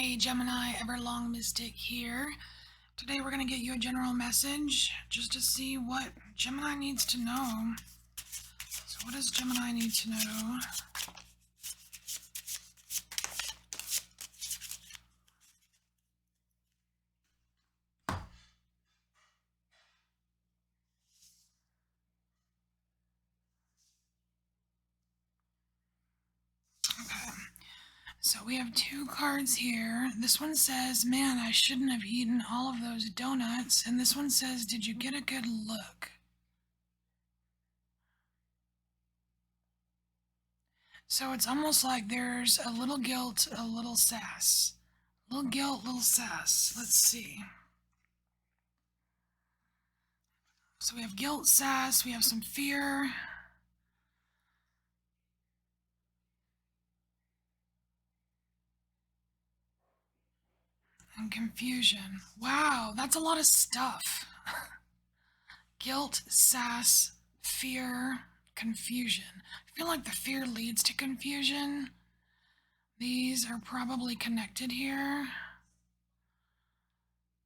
Hey Gemini, EverlongMystic here. Today we're going to get you a general message just to see what Gemini needs to know. So what does Gemini need to know? Okay, so we have two cards here. This one says, man, I shouldn't have eaten all of those donuts. And this one says, did you get a good look? So it's almost like there's a little guilt, a little sass. Little guilt, little sass. Let's see. So we have guilt, sass, we have some fear. And confusion. Wow, that's a lot of stuff. Guilt, sass, fear, confusion. I feel like the fear leads to confusion. These are probably connected here.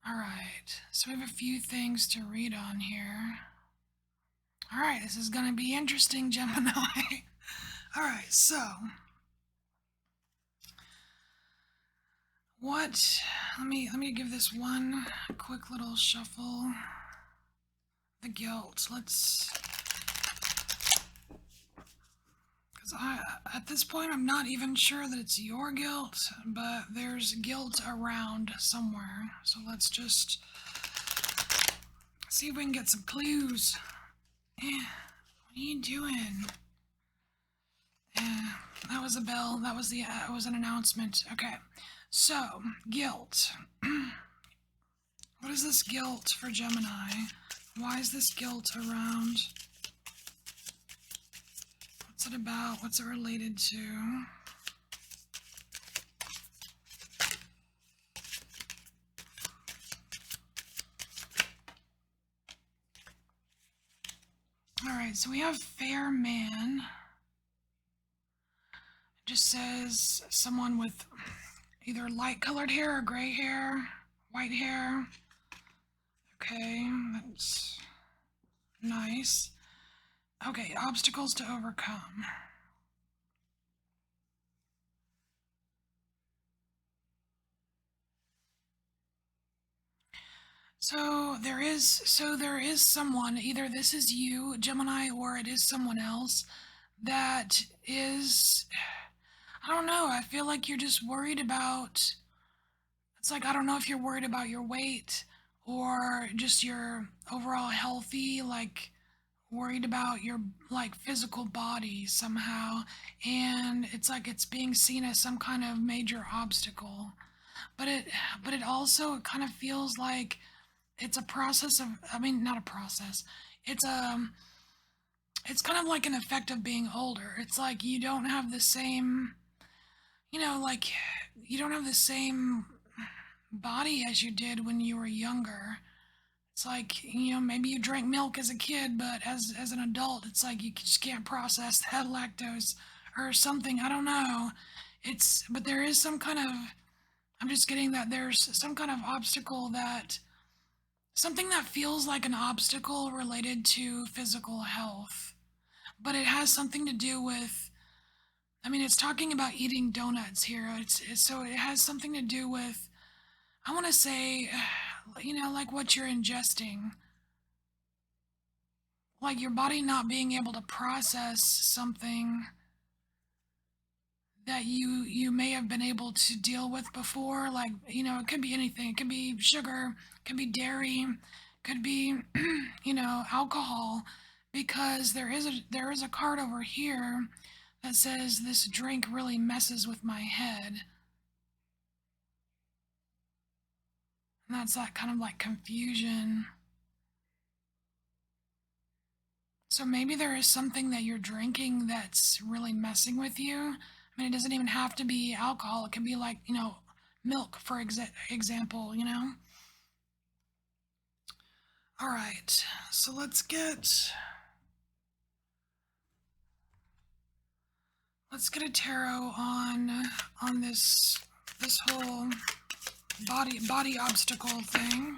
Alright, so we have a few things to read on here. Alright, this is going to be interesting, Gemini. Alright, so what, let me give this one quick little shuffle. The guilt, let's, because at this point I'm not even sure that it's your guilt, but there's guilt around somewhere. So let's just see if we can get some clues. What are you doing? That was a bell. That was an announcement. Okay, so guilt. What is this guilt for Gemini? Why is this guilt around? What's it about? What's it related to? Alright, so we have fair man. It just says someone with either light colored hair or gray hair, white hair. Okay, that's nice. Okay, obstacles to overcome. So there is someone, either this is you, Gemini, or it is someone else that is, I don't know, I feel like you're just worried about, it's like, I don't know if you're worried about your weight or just your overall healthy, like worried about your like physical body somehow, and it's like it's being seen as some kind of major obstacle. But it also kind of feels like it's a process of, I mean, not a process. It's it's kind of like an effect of being older. It's like you don't have the same, like you don't have the same body as you did when you were younger. It's like, maybe you drank milk as a kid, but as an adult, it's like you just can't process that lactose or something. I don't know. But there is some kind of, I'm just getting that there's some kind of obstacle that, something that feels like an obstacle related to physical health. But it has something to do with, I mean, it's talking about eating donuts here. So it has something to do with, I want to say, like what you're ingesting. Like your body not being able to process something that you may have been able to deal with before. Like, it could be anything. It could be sugar, it could be dairy, could be, alcohol, because there is a card over here that says this drink really messes with my head. And that's that kind of like confusion. So maybe there is something that you're drinking that's really messing with you. I mean, it doesn't even have to be alcohol. It can be like, milk, for example, All right, so let's get a tarot on this this whole body obstacle thing.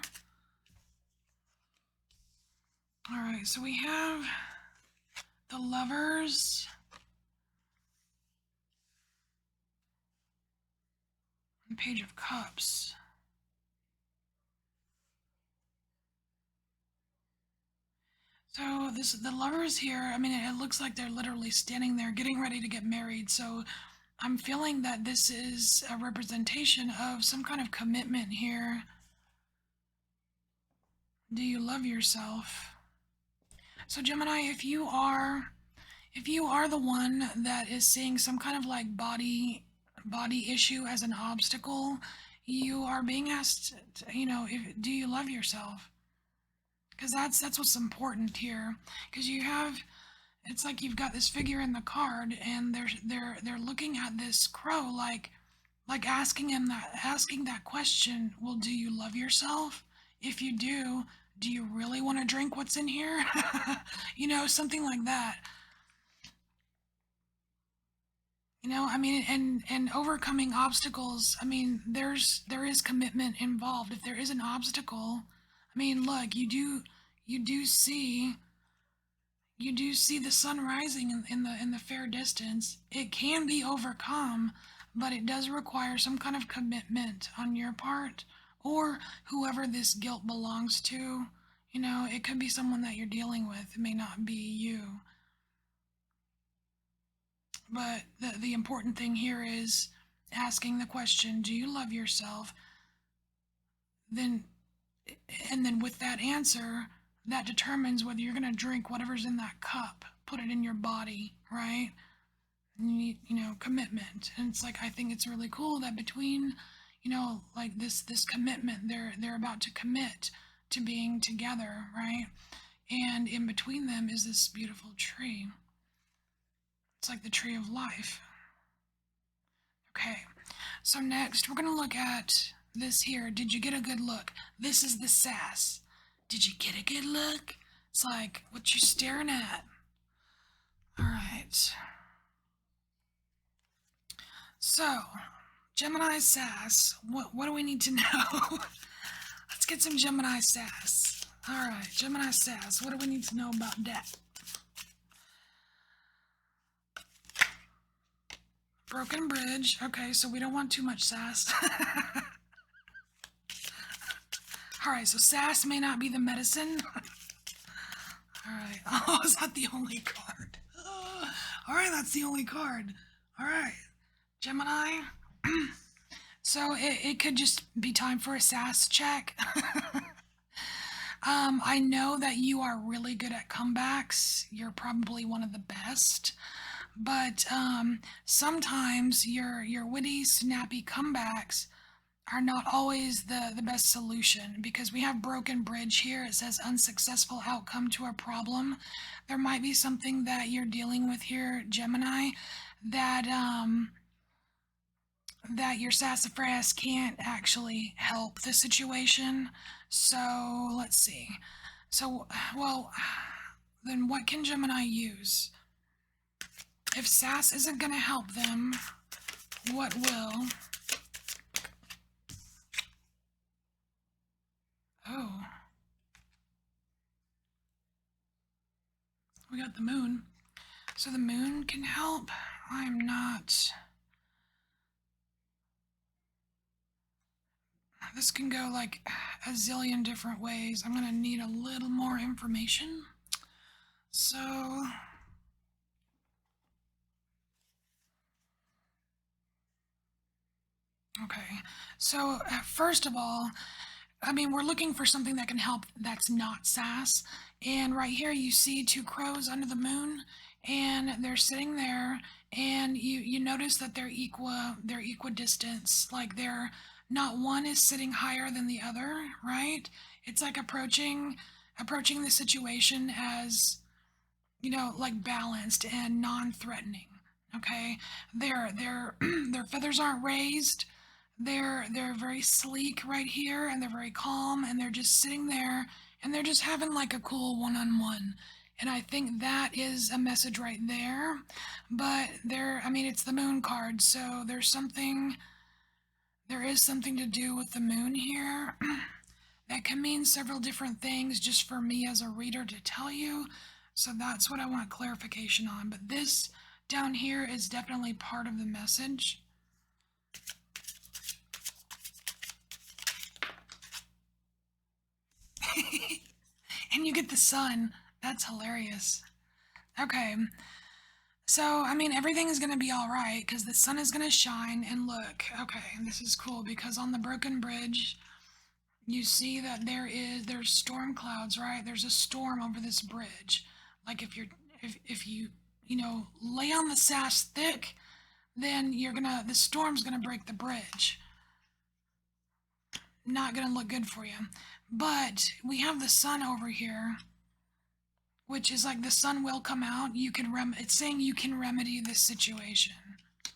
All right, so we have the Lovers and Page of Cups. So the Lovers here, I mean, it looks like they're literally standing there getting ready to get married. So I'm feeling that this is a representation of some kind of commitment here. Do you love yourself? So Gemini, if you are the one that is seeing some kind of like body issue as an obstacle, you are being asked, do you love yourself? Because that's what's important here. Because it's like you've got this figure in the card, and they're looking at this crow like asking that question. Well, do you love yourself? If you do you really want to drink what's in here? Something like that. I mean, and overcoming obstacles, I mean, there is commitment involved. If there is an obstacle, I mean, look, you do see the sun rising in the fair distance. It can be overcome, but it does require some kind of commitment on your part, or whoever this guilt belongs to. It could be someone that you're dealing with. It may not be you. But the important thing here is asking the question, do you love yourself? Then, and then with that answer, that determines whether you're going to drink whatever's in that cup, put it in your body, right? And you need, commitment. And it's like, I think it's really cool that between, like this commitment, they're about to commit to being together, right? And in between them is this beautiful tree. It's like the tree of life. Okay, so next we're going to look at this here. Did you get a good look? This is the sass. Did you get a good look? It's like, what you staring at? All right. So, Gemini sass. What do we need to know? Let's get some Gemini sass. All right, Gemini sass. What do we need to know about that? Broken bridge. Okay, so we don't want too much sass. Alright, so sass may not be the medicine. Alright. Oh, is that the only card? Alright, that's the only card. Alright. Gemini. So it could just be time for a sass check. I know that you are really good at comebacks. You're probably one of the best. But sometimes your witty, snappy comebacks are not always the best solution, because we have broken bridge here. It says unsuccessful outcome to a problem. There might be something that you're dealing with here, Gemini, that your sassafras can't actually help the situation. So let's see. So, well, then what can Gemini use? If sass isn't going to help them, what will? Oh. We got the moon. So the moon can help. I'm not... This can go like a zillion different ways. I'm going to need a little more information. So... Okay, so first of all, I mean, we're looking for something that can help that's not sass. And right here you see two crows under the moon, and they're sitting there, and you notice that they're equidistance, like they're not one is sitting higher than the other, right? It's like approaching the situation as, like balanced and non-threatening. Okay? Their feathers aren't raised. They're very sleek right here, and they're very calm, and they're just sitting there, and they're just having like a cool one-on-one. And I think that is a message right there. But I mean, it's the moon card, so there's something There is something to do with the moon here. That can mean several different things just for me as a reader to tell you. So that's what I want clarification on. But this down here is definitely part of the message. And you get the sun. That's hilarious. Okay. So, I mean, everything is going to be all right because the sun is going to shine. And look, okay, this is cool because on the broken bridge, you see that there's storm clouds, right? There's a storm over this bridge. Like if you lay on the sass thick, then the storm's gonna break the bridge. Not gonna look good for you. But we have the sun over here, which is like the sun will come out. It's saying you can remedy this situation,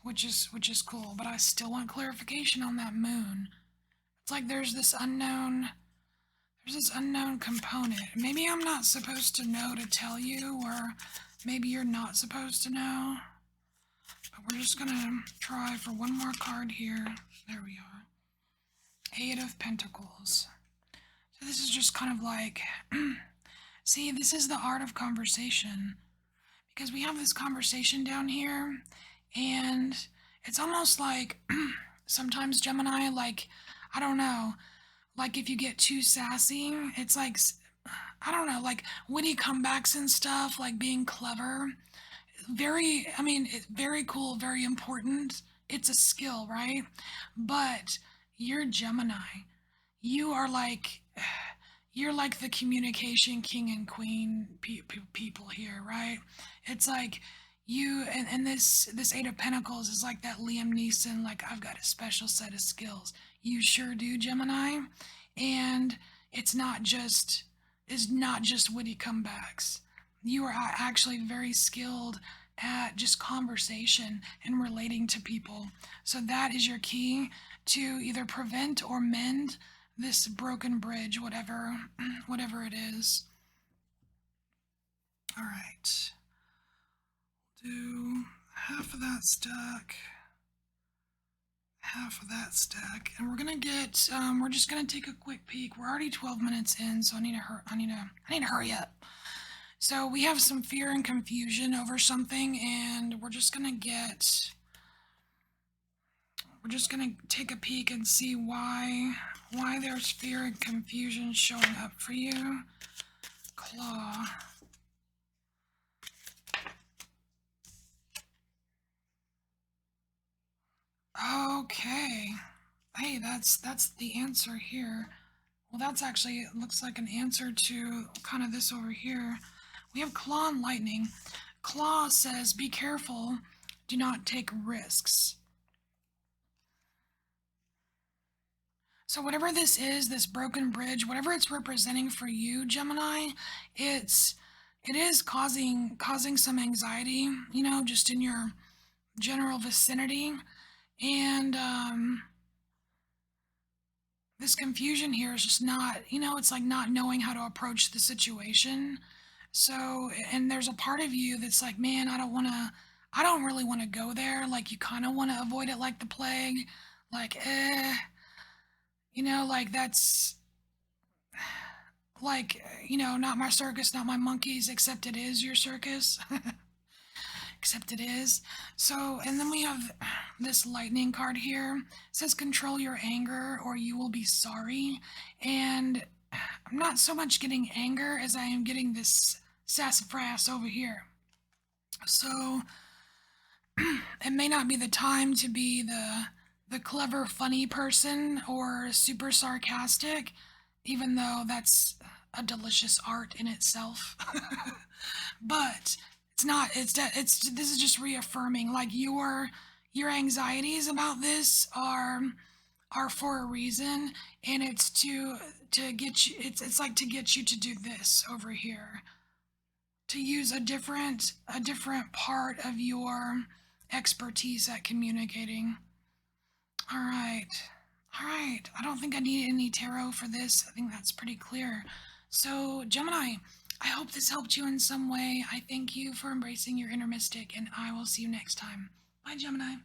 which is cool. But I still want clarification on that moon. It's like there's this unknown component. Maybe I'm not supposed to know to tell you, or maybe you're not supposed to know. But we're just gonna try for one more card here. There we are. Eight of Pentacles. So this is just kind of like, see, this is the art of conversation. Because we have this conversation down here, and it's almost like, sometimes Gemini, like, I don't know, like if you get too sassy, it's like, I don't know, like witty comebacks and stuff, like being clever. It's very cool, very important. It's a skill, right? But you're Gemini. You are like, you're like the communication king and queen people here, right? It's like and this Eight of Pentacles is like that Liam Neeson, like, I've got a special set of skills. You sure do, Gemini. And it's not just witty comebacks. You are actually very skilled at just conversation and relating to people. So that is your key to either prevent or mend this broken bridge, whatever it is. All right. Do half of that stack. Half of that stack, and we're just gonna take a quick peek. We're already 12 minutes in, so I need to hurry up. So we have some fear and confusion over something, and we're just gonna take a peek and see why there's fear and confusion showing up for you. Claw. Okay. Hey, that's the answer here. Well, that's actually, it looks like an answer to kind of this over here. We have Claw and Lightning. Claw says, be careful, do not take risks. So whatever this is, this broken bridge, whatever it's representing for you, Gemini, it is causing some anxiety, just in your general vicinity. And this confusion here is just not, it's like not knowing how to approach the situation. So, and there's a part of you that's like, man, I don't really want to go there. Like, you kind of want to avoid it like the plague. Like, like that's, like, not my circus, not my monkeys, except it is your circus. Except it is. So, and then we have this lightning card here. It says control your anger or you will be sorry. And I'm not so much getting anger as I am getting this sassafras over here. So it may not be the time to be the clever, funny person or super sarcastic, even though that's a delicious art in itself. But this is just reaffirming, like, your anxieties about this are for a reason, and it's to get you, it's like to get you to do this over here, to use a different part of your expertise at communicating. All right. I don't think I need any tarot for this. I think that's pretty clear. So, Gemini, I hope this helped you in some way. I thank you for embracing your inner mystic, and I will see you next time. Bye, Gemini.